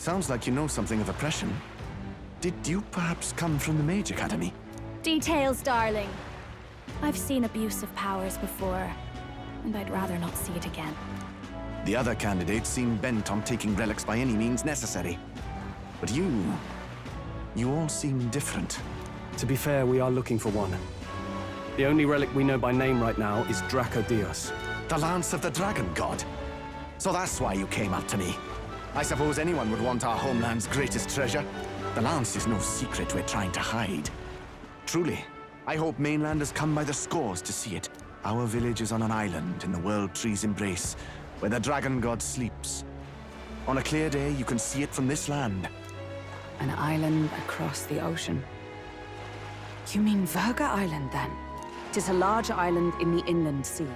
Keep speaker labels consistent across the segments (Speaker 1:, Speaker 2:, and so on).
Speaker 1: Sounds like you know something of oppression. Did you perhaps come from the Mage Academy?
Speaker 2: Details, darling. I've seen abuse of powers before, and I'd rather not see it again.
Speaker 1: The other candidates seem bent on taking relics by any means necessary. But you all seem different.
Speaker 3: To be fair, we are looking for one. The only relic we know by name right now is Dracodios.
Speaker 1: The Lance of the Dragon God. So that's why you came up to me. I suppose anyone would want our homeland's greatest treasure. The Lance is no secret we're trying to hide. Truly, I hope mainlanders come by the scores to see it. Our village is on an island in the World Tree's embrace, where the Dragon God sleeps. On a clear day, you can see it from this land.
Speaker 4: An island across the ocean. You mean Verga Island, then? It is a large island in the inland sea.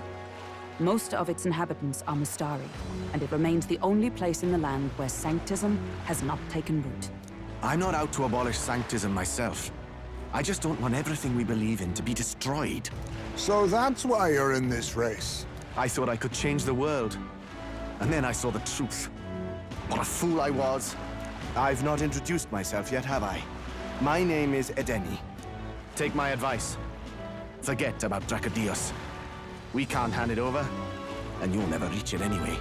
Speaker 4: Most of its inhabitants are Mustari, and it remains the only place in the land where Sanctism has not taken root.
Speaker 1: I'm not out to abolish Sanctism myself. I just don't want everything we believe in to be destroyed.
Speaker 5: So that's why you're in this race.
Speaker 1: I thought I could change the world. And then I saw the truth. What a fool I was. I've not introduced myself yet, have I? My name is Edeni. Take my advice. Forget about Dracodios. We can't hand it over, and you'll never reach it anyway.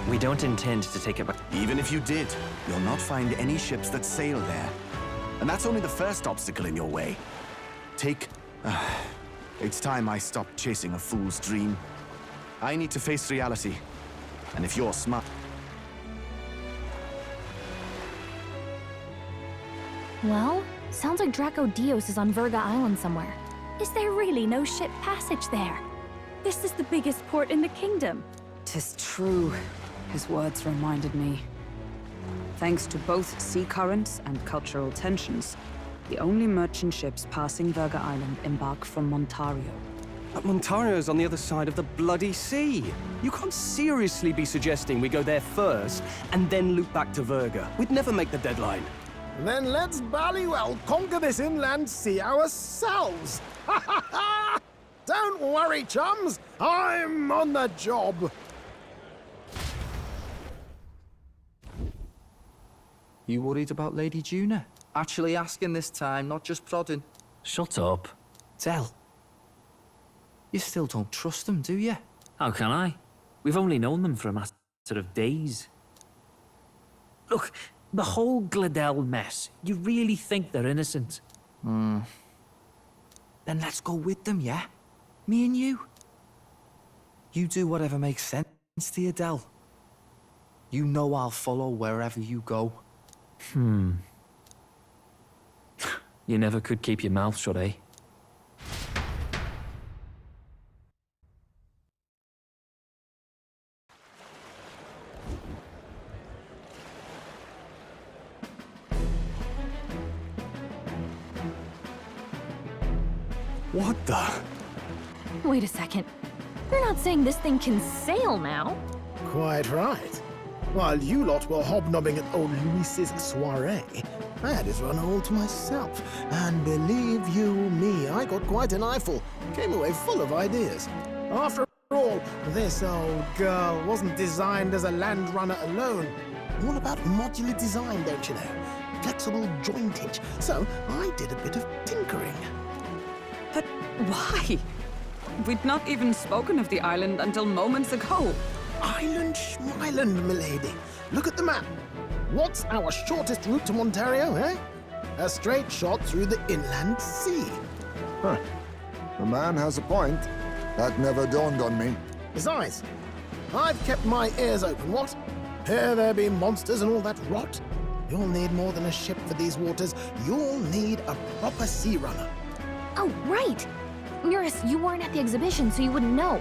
Speaker 6: We don't intend to take it back.
Speaker 1: Even if you did, you'll not find any ships that sail there. And that's only the first obstacle in your way. It's time I stopped chasing a fool's dream. I need to face reality. And if you're smart...
Speaker 2: Well, sounds like Dracodios is on Verga Island somewhere. Is there really no ship passage there? This is the biggest port in the kingdom.
Speaker 4: 'Tis true. His words reminded me. Thanks to both sea currents and cultural tensions, the only merchant ships passing Verga Island embark from Montario.
Speaker 3: But Montario's on the other side of the bloody sea. You can't seriously be suggesting we go there first and then loop back to Verga. We'd never make the deadline.
Speaker 7: Then let's ballywell conquer this inland sea ourselves! Ha ha ha! Don't worry, chums! I'm on the job!
Speaker 8: You worried about Lady Juna? Actually asking this time, not just prodding.
Speaker 6: Shut up.
Speaker 8: Tell. You still don't trust them, do you?
Speaker 6: How can I? We've only known them for a matter of days. Look, the whole Gladell mess, you really think they're innocent?
Speaker 8: Then let's go with them, yeah? Me and you. You do whatever makes sense to you, Del. You know I'll follow wherever you go.
Speaker 6: You never could keep your mouth shut, eh?
Speaker 3: What the?
Speaker 2: Wait a second. You're not saying this thing can sail now?
Speaker 7: Quite right. While you lot were hobnobbing at old Luis's soiree, I had his run all to myself. And believe you me, I got quite an eyeful. Came away full of ideas. After all, this old girl wasn't designed as a land runner alone. All about modular design, don't you know? Flexible jointage. So I did a bit of tinkering.
Speaker 4: But why? We'd not even spoken of the island until moments ago.
Speaker 7: Island Schmyland, milady. Look at the map. What's our shortest route to Montario, eh? A straight shot through the inland sea.
Speaker 5: Huh. The man has a point. That never dawned on me.
Speaker 7: Besides, I've kept my ears open, what? Here there be monsters and all that rot. You'll need more than a ship for these waters. You'll need a proper sea runner.
Speaker 2: Oh, right! Eurus, you weren't at the exhibition, so you wouldn't know.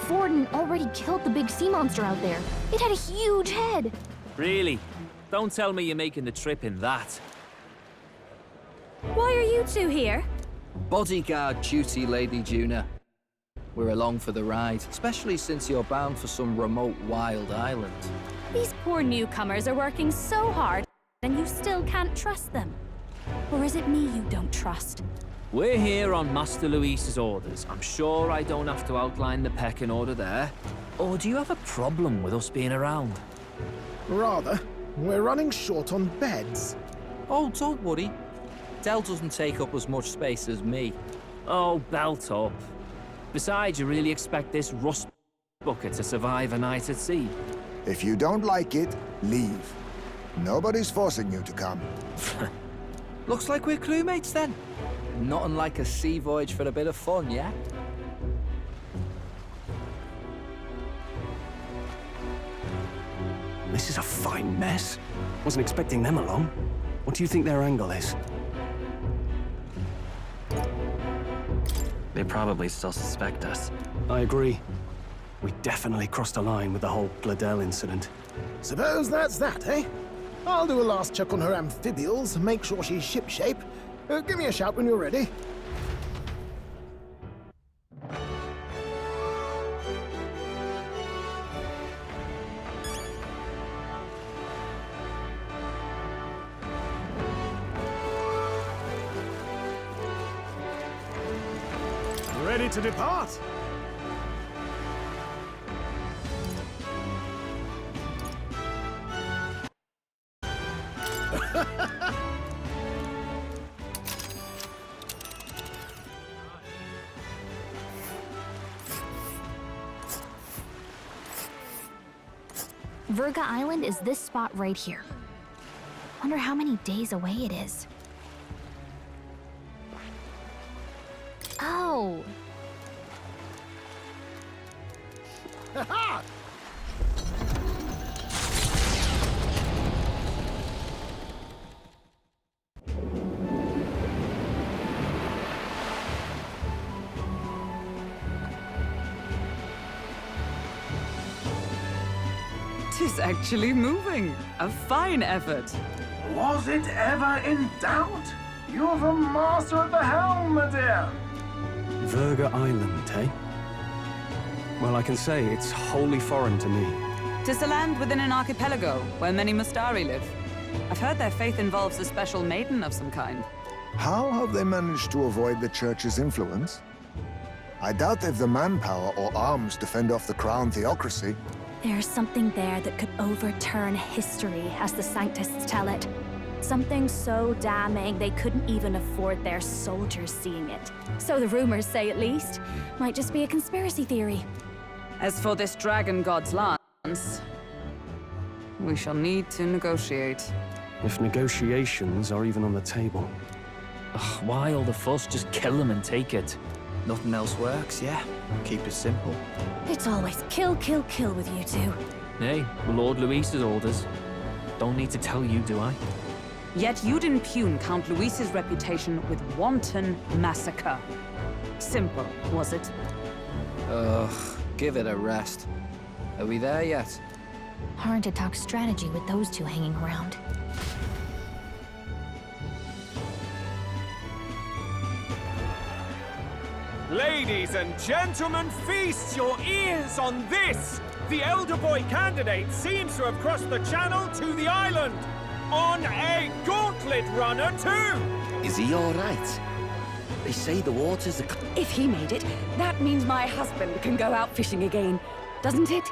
Speaker 2: Forden already killed the big sea monster out there. It had a huge head.
Speaker 6: Really? Don't tell me you're making the trip in that.
Speaker 2: Why are you two here?
Speaker 8: Bodyguard duty, Lady Juna. We're along for the ride, especially since you're bound for some remote wild island.
Speaker 2: These poor newcomers are working so hard, and you still can't trust them. Or is it me you don't trust?
Speaker 6: We're here on Master Luis's orders. I'm sure I don't have to outline the pecking order there. Or do you have a problem with us being around?
Speaker 7: Rather. We're running short on beds.
Speaker 8: Oh, don't worry. Del doesn't take up as much space as me.
Speaker 6: Oh, belt up. Besides, you really expect this rust bucket to survive a night at sea?
Speaker 5: If you don't like it, leave. Nobody's forcing you to come.
Speaker 8: Looks like we're crewmates then. Nothing like a sea voyage for a bit of fun, yeah?
Speaker 3: This is a fine mess. Wasn't expecting them along. What do you think their angle is?
Speaker 9: They probably still suspect us.
Speaker 3: I agree. We definitely crossed a line with the whole Gladel incident.
Speaker 7: Suppose that's that, eh? I'll do a last check on her amphibials, make sure she's shipshape. Give me a shout when you're ready. Ready to depart?
Speaker 2: Verga Island is this spot right here. Wonder how many days away it is. Oh.
Speaker 4: Tis actually moving. A fine effort.
Speaker 10: Was it ever in doubt? You're the master at the helm, my dear.
Speaker 3: Verga Island, eh? Well, I can say it's wholly foreign to me.
Speaker 4: Tis a land within an archipelago where many Mustari live. I've heard their faith involves a special maiden of some kind.
Speaker 5: How have they managed to avoid the Church's influence? I doubt they've the manpower or arms to fend off the crown theocracy.
Speaker 2: There's something there that could overturn history, as the Sanctists tell it. Something so damning they couldn't even afford their soldiers seeing it. So the rumors say, at least. Might just be a conspiracy theory.
Speaker 4: As for this dragon god's lance, we shall need to negotiate.
Speaker 3: If negotiations are even on the table.
Speaker 6: Ugh, why all the fuss? Just kill them and take it.
Speaker 8: Nothing else works, yeah? Keep it simple.
Speaker 2: It's always kill, kill, kill with you two.
Speaker 6: Hey, Lord Luis's orders. Don't need to tell you, do I?
Speaker 4: Yet you'd impugn Count Luis's reputation with wanton massacre. Simple, was it?
Speaker 8: Ugh, give it a rest. Are we there yet?
Speaker 2: Hard to talk strategy with those two hanging around.
Speaker 11: Ladies and gentlemen, feast your ears on this! The Elder Boy candidate seems to have crossed the channel to the island! On a gauntlet runner, too!
Speaker 12: Is he all right? They say the waters are...
Speaker 13: If he made it, that means my husband can go out fishing again, doesn't it?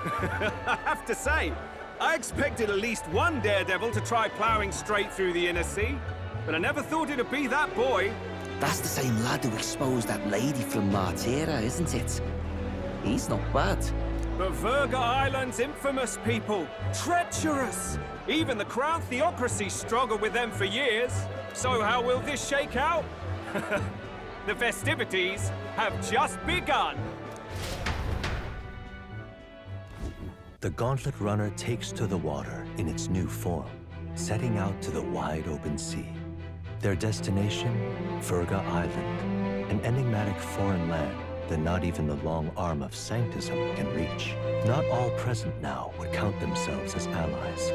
Speaker 11: I have to say, I expected at least one daredevil to try plowing straight through the inner sea, but I never thought it'd be that boy.
Speaker 12: That's the same lad who exposed that lady from Martira, isn't it? He's not bad.
Speaker 11: But Verga Island's infamous people. Treacherous! Even the crown theocracy struggled with them for years. So how will this shake out? The festivities have just begun.
Speaker 14: The Gauntlet Runner takes to the water in its new form, setting out to the wide open sea. Their destination, Verga Island, an enigmatic foreign land that not even the long arm of Sanctism can reach. Not all present now would count themselves as allies.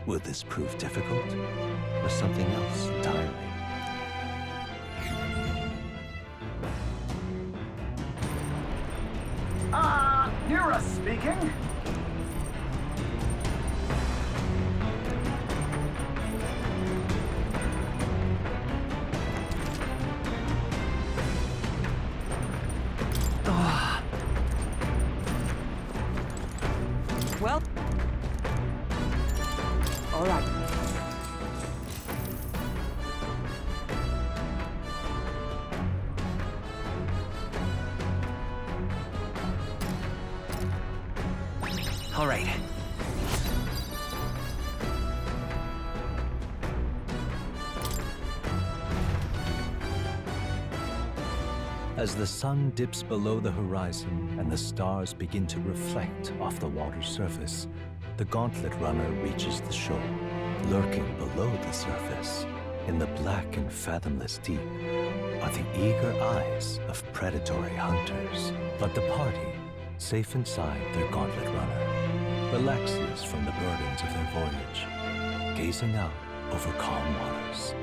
Speaker 14: Will this prove difficult, or something else entirely?
Speaker 10: Nura speaking.
Speaker 4: Well... All right.
Speaker 12: All right.
Speaker 14: As the sun dips below the horizon and the stars begin to reflect off the water's surface, the gauntlet runner reaches the shore. Lurking below the surface, in the black and fathomless deep, are the eager eyes of predatory hunters. But the party, safe inside their gauntlet runner, relaxes from the burdens of their voyage, gazing out over calm waters.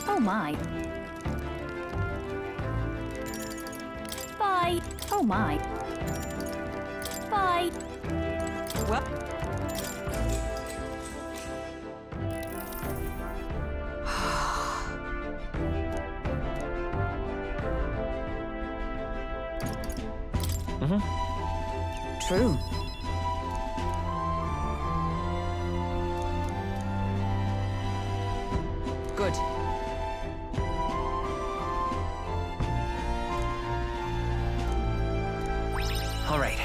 Speaker 2: Oh my. Bye. Oh my. Bye.
Speaker 4: Well... True. Good.
Speaker 12: All right.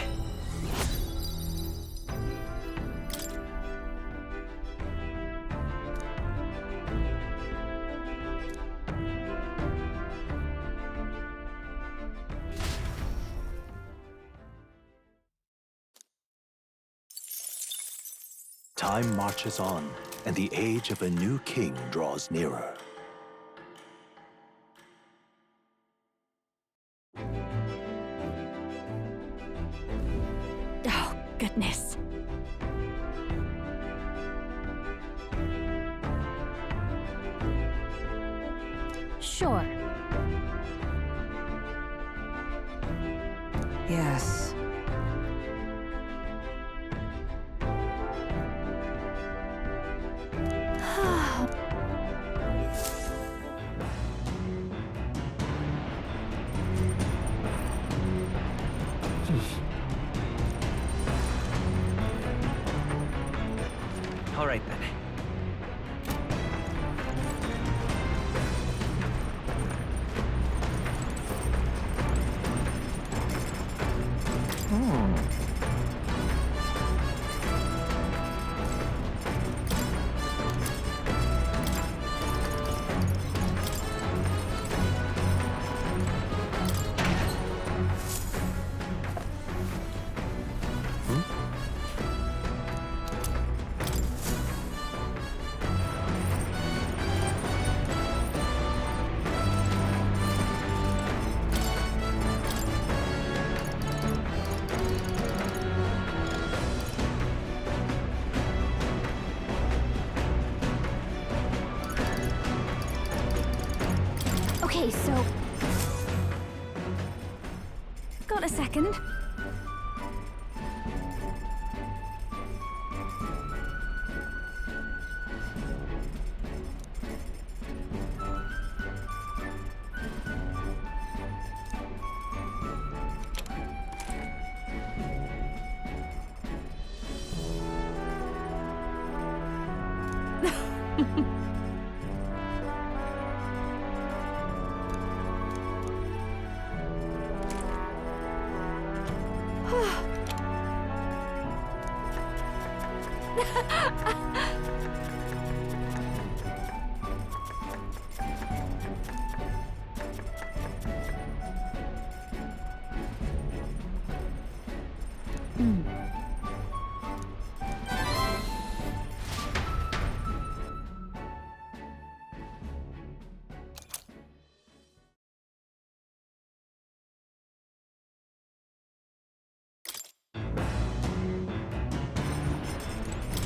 Speaker 14: Time marches on, and the age of a new king draws nearer.
Speaker 2: Oh, goodness. Sure.
Speaker 4: Yes.
Speaker 12: All right, then.
Speaker 2: Okay, so... Got a second?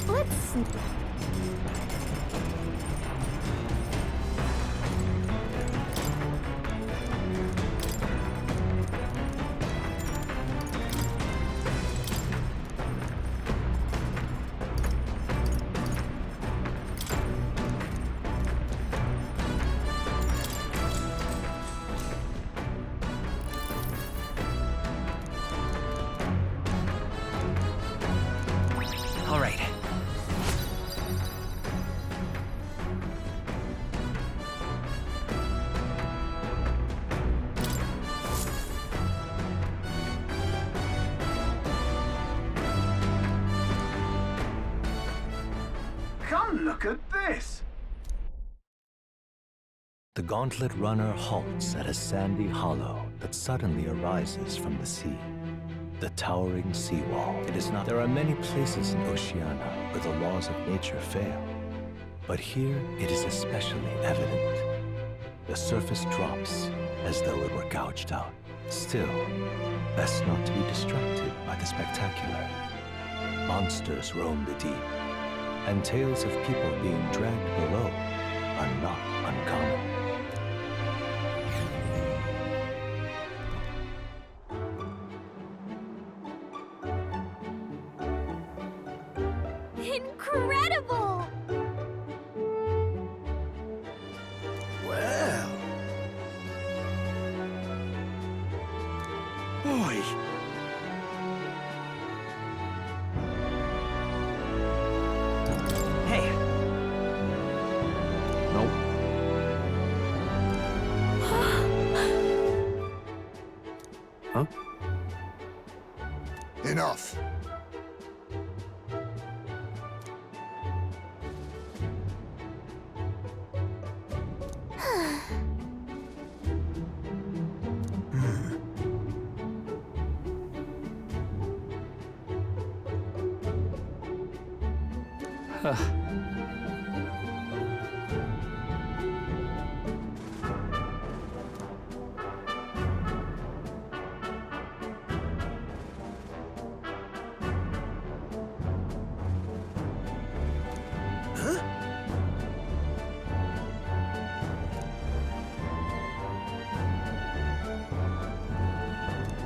Speaker 2: Let's...
Speaker 10: come look at this.
Speaker 14: The Gauntlet Runner halts at a sandy hollow that suddenly arises from the sea. The towering seawall. It is not. There are many places in Oceania where the laws of nature fail. But here it is especially evident. The surface drops as though it were gouged out. Still, best not to be distracted by the spectacular. Monsters roam the deep, and tales of people being dragged below are not uncommon.
Speaker 2: Incredible!
Speaker 7: Well.
Speaker 1: Oi!
Speaker 6: Hey. Nope.
Speaker 3: Huh?
Speaker 5: Enough.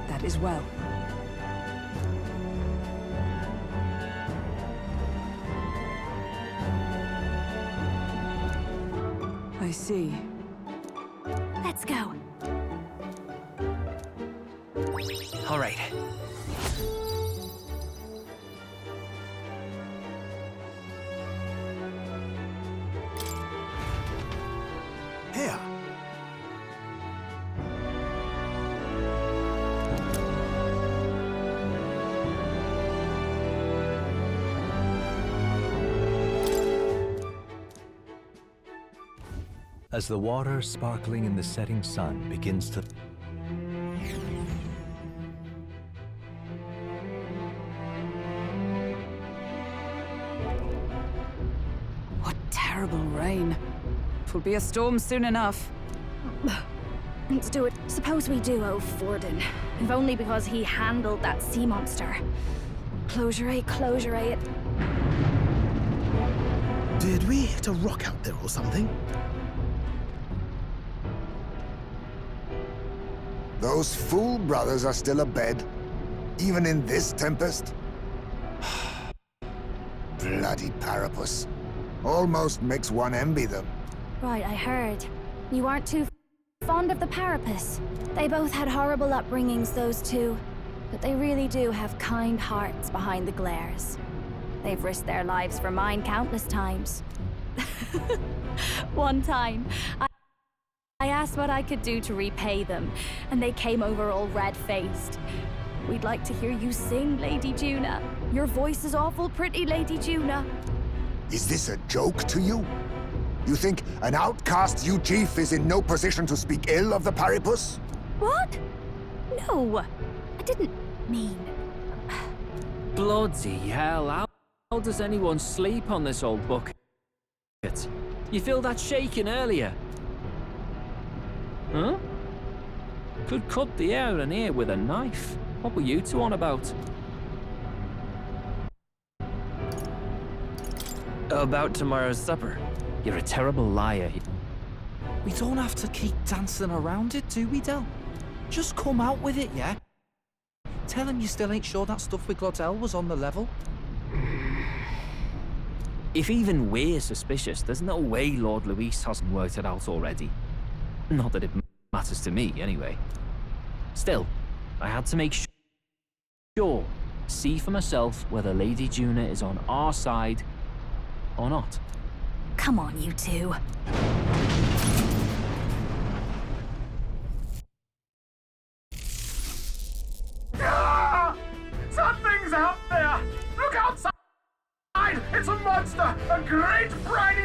Speaker 4: That is well. I see.
Speaker 2: Let's go.
Speaker 6: All right.
Speaker 7: Here.
Speaker 14: As the water sparkling in the setting sun begins to...
Speaker 4: What terrible rain. Twill be a storm soon enough.
Speaker 2: Let's do it. Suppose we do, oh Forden. If only because he handled that sea monster. Closure it.
Speaker 7: Did we hit a rock out there or something?
Speaker 5: Those fool brothers are still abed, even in this tempest. Bloody Parapus. Almost makes one envy them.
Speaker 2: Right, I heard. You aren't too fond of the Parapus. They both had horrible upbringings, those two. But they really do have kind hearts behind the glares. They've risked their lives for mine countless times. One time, I asked what I could do to repay them, and they came over all red-faced. We'd like to hear you sing, Lady Juna. Your voice is awful pretty, Lady Juna.
Speaker 5: Is this a joke to you? You think an outcast you chief is in no position to speak ill of the Parapus?
Speaker 2: What? No, I didn't mean...
Speaker 6: Bloody hell, how does anyone sleep on this old bucket? You feel that shaking earlier? Huh? Could cut the air in here with a knife. What were you two on about? About tomorrow's supper. You're a terrible liar.
Speaker 8: We don't have to keep dancing around it, do we, Del? Just come out with it, yeah? Tell him you still ain't sure that stuff with Glottel was on the level.
Speaker 6: If even we're suspicious, there's no way Lord Luis hasn't worked it out already. Not that it matters to me, anyway. Still, I had to make sure, see for myself whether Lady Juna is on our side or not.
Speaker 2: Come on, you two.
Speaker 10: Something's out there! Look outside! It's a monster! monster, a great bright